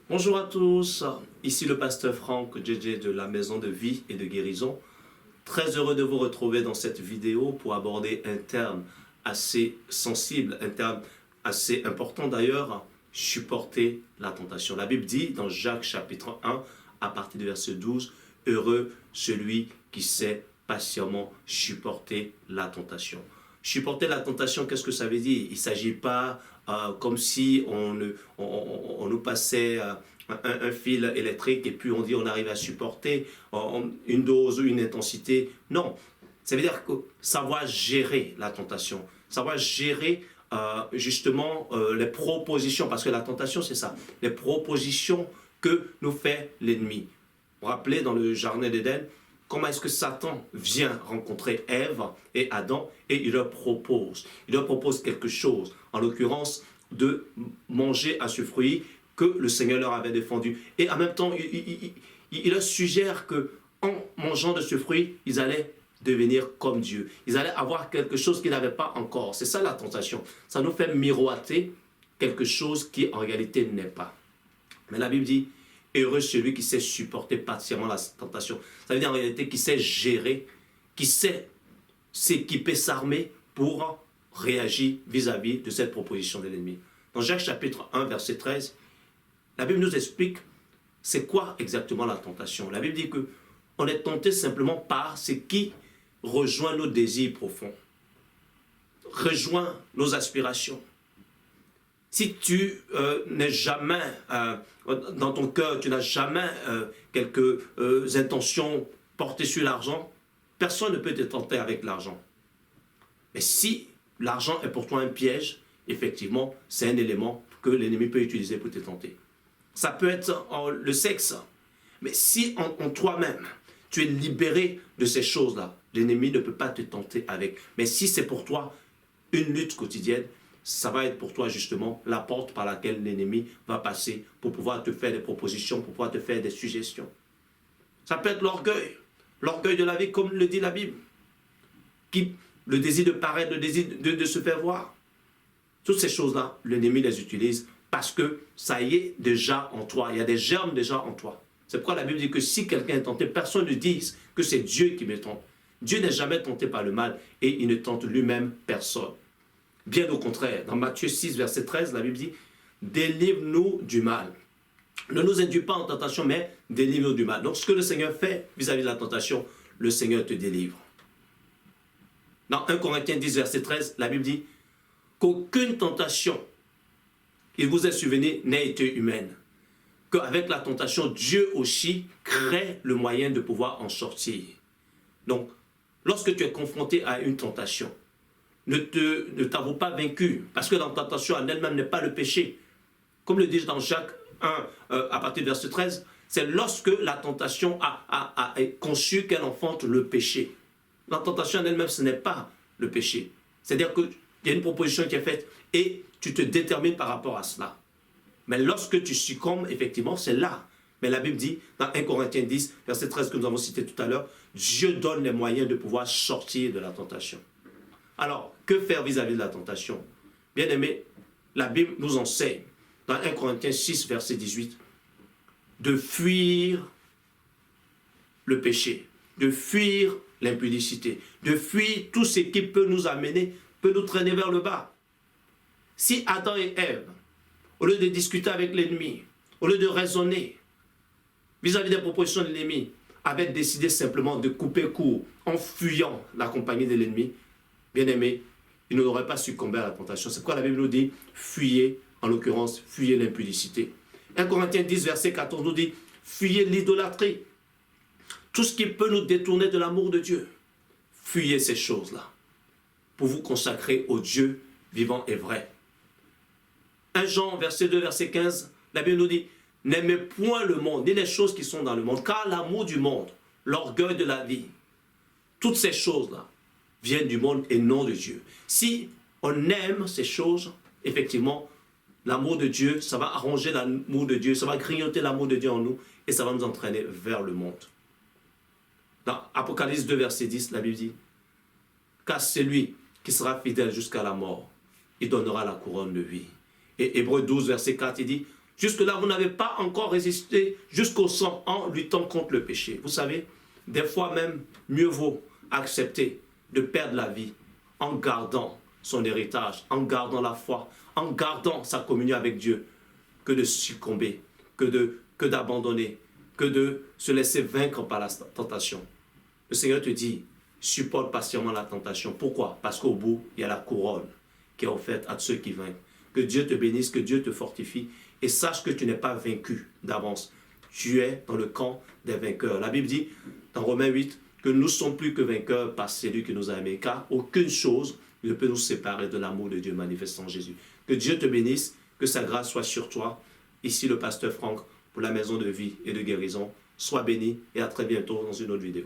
Bonjour à tous, ici le pasteur Franck JJ de la Maison de Vie et de Guérison. Très heureux de vous retrouver dans cette vidéo pour aborder un terme assez sensible, un terme assez important d'ailleurs, supporter la tentation. La Bible dit dans Jacques chapitre 1 à partir du verset 12, « Heureux celui qui sait patiemment supporter la tentation ». Supporter la tentation, qu'est-ce que ça veut dire? Il ne s'agit pas comme si on nous passait un fil électrique et puis on dit on arrive à supporter une dose ou une intensité. Non, ça veut dire que savoir gérer la tentation, savoir gérer justement les propositions, parce que la tentation c'est ça, les propositions que nous fait l'ennemi. Vous vous rappelez dans le jardin d'Éden, comment est-ce que Satan vient rencontrer Ève et Adam et il leur propose quelque chose, en l'occurrence de manger à ce fruit que le Seigneur leur avait défendu. Et en même temps, il leur suggère qu'en mangeant de ce fruit, ils allaient devenir comme Dieu. Ils allaient avoir quelque chose qu'ils n'avaient pas encore. C'est ça la tentation. Ça nous fait miroiter quelque chose qui en réalité n'est pas. Mais la Bible dit, heureux celui qui sait supporter patiemment la tentation. Ça veut dire en réalité qui sait gérer, qui sait s'équiper, s'armer pour réagir vis-à-vis de cette proposition de l'ennemi. Dans Jacques chapitre 1, verset 13, la Bible nous explique c'est quoi exactement la tentation. La Bible dit qu'on est tenté simplement par ce qui rejoint nos désirs profonds, rejoint nos aspirations. Si tu n'es jamais, dans ton cœur, tu n'as jamais quelques intentions portées sur l'argent, personne ne peut te tenter avec l'argent. Mais si l'argent est pour toi un piège, effectivement, c'est un élément que l'ennemi peut utiliser pour te tenter. Ça peut être le sexe. Mais si en toi-même, tu es libéré de ces choses-là, l'ennemi ne peut pas te tenter avec. Mais si c'est pour toi une lutte quotidienne, ça va être pour toi justement la porte par laquelle l'ennemi va passer pour pouvoir te faire des propositions, pour pouvoir te faire des suggestions. Ça peut être l'orgueil de la vie, comme le dit la Bible. Le désir de paraître, le désir de se faire voir. Toutes ces choses-là, l'ennemi les utilise parce que ça y est déjà en toi. Il y a des germes déjà en toi. C'est pourquoi la Bible dit que si quelqu'un est tenté, personne ne dise que c'est Dieu qui me tente. Dieu n'est jamais tenté par le mal et il ne tente lui-même personne. Bien au contraire, dans Matthieu 6, verset 13, la Bible dit « Délivre-nous du mal ». Ne nous induis pas en tentation, mais délivre-nous du mal. Donc ce que le Seigneur fait vis-à-vis de la tentation, le Seigneur te délivre. Dans 1 Corinthiens 10, verset 13, la Bible dit qu'aucune tentation, il vous est survenue, n'a été humaine. Qu'avec la tentation, Dieu aussi crée le moyen de pouvoir en sortir. Donc, lorsque tu es confronté à une tentation, ne t'avoue pas vaincu, parce que la tentation en elle-même n'est pas le péché. Comme le dit dans Jacques 1, à partir du verset 13, c'est lorsque la tentation a conçu qu'elle enfante le péché. La tentation en elle-même, ce n'est pas le péché. C'est-à-dire qu'il y a une proposition qui est faite et tu te détermines par rapport à cela. Mais lorsque tu succombes, effectivement, c'est là. Mais la Bible dit, dans 1 Corinthiens 10, verset 13 que nous avons cité tout à l'heure, Dieu donne les moyens de pouvoir sortir de la tentation. Alors, que faire vis-à-vis de la tentation? Bien aimé, la Bible nous enseigne, dans 1 Corinthiens 6, verset 18, de fuir le péché, de fuir l'impudicité, de fuir tout ce qui peut nous amener, peut nous traîner vers le bas. Si Adam et Ève, au lieu de discuter avec l'ennemi, au lieu de raisonner vis-à-vis des propositions de l'ennemi, avaient décidé simplement de couper court en fuyant la compagnie de l'ennemi, bien aimé, ils n'auraient pas succombé à la tentation. C'est pourquoi la Bible nous dit, fuyez, en l'occurrence, fuyez l'impudicité. 1 Corinthiens 10, verset 14 nous dit, fuyez l'idolâtrie. Tout ce qui peut nous détourner de l'amour de Dieu. Fuyez ces choses-là pour vous consacrer au Dieu vivant et vrai. 1 Jean, verset 2, verset 15, la Bible nous dit, n'aimez point le monde, ni les choses qui sont dans le monde, car l'amour du monde, l'orgueil de la vie, toutes ces choses-là viennent du monde et non de Dieu. Si on aime ces choses, effectivement, l'amour de Dieu, ça va arranger l'amour de Dieu, ça va grignoter l'amour de Dieu en nous et ça va nous entraîner vers le monde. Dans Apocalypse 2, verset 10, la Bible dit, car celui qui sera fidèle jusqu'à la mort, il donnera la couronne de vie. Et Hébreux 12, verset 4, il dit, Jusque-là, vous n'avez pas encore résisté jusqu'au sang en luttant contre le péché. Vous savez, des fois même, mieux vaut accepter de perdre la vie en gardant son héritage, en gardant la foi, en gardant sa communion avec Dieu, que de succomber, que d'abandonner, que de se laisser vaincre par la tentation. Le Seigneur te dit, supporte patiemment la tentation. Pourquoi? Parce qu'au bout, il y a la couronne qui est offerte à ceux qui vainquent. Que Dieu te bénisse, que Dieu te fortifie et sache que tu n'es pas vaincu d'avance. Tu es dans le camp des vainqueurs. La Bible dit dans Romains 8 que nous ne sommes plus que vainqueurs par celui qui nous a aimés, car aucune chose ne peut nous séparer de l'amour de Dieu manifesté en Jésus. Que Dieu te bénisse, que sa grâce soit sur toi. Ici le pasteur Franck pour la maison de vie et de guérison. Sois béni et à très bientôt dans une autre vidéo.